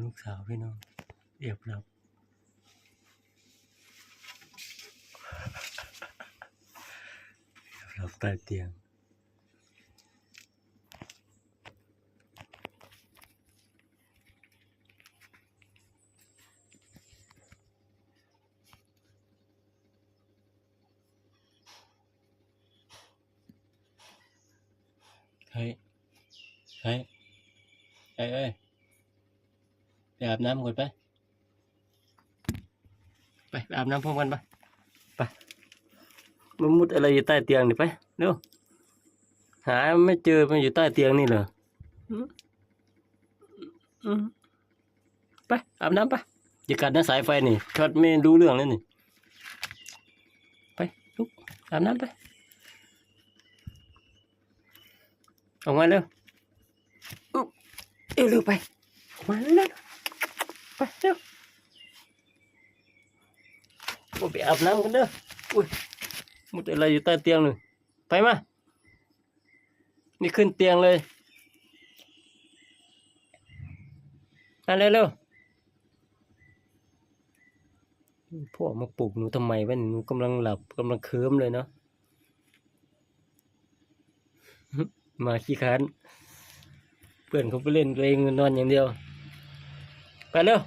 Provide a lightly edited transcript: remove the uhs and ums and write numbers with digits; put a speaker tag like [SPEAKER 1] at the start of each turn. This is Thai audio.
[SPEAKER 1] ลูกสาวพี่น้องเอียบหลับหลับใต้เตียงเฮ้ยเฮ้ยเอ้ยไปอาบน้ำก่อนไปอาบน้ำพร้อมกันไปมันมุดอะไรอยู่ใต้เตียงนี่ไปเร็วหาไม่เจอมันอยู่ใต้เตียงนี่เหรอไปอาบน้ำไปอย่ากัดนะสายไฟนี่ช็อตไม่รู้เรื่องเลยนี่ไปลุกอาบน้ำไปออกมาเร็วเร็วไปออกมาเร็วไปเร็วไปอาบน้ำกันเด้ออุ้ยมุดอะไรอยู่ใต้เตียงเลยไปมานี่ขึ้นเตียงเลยมาเร็วพ่อมาปลุกหนูทำไมวะหนูกำลังหลับกำลังเคลิ้มเลยเนาะมาขี้ค้านเพื่อนเขาไปเล่นตัวเองนอนอย่างเดียวไปเร็ว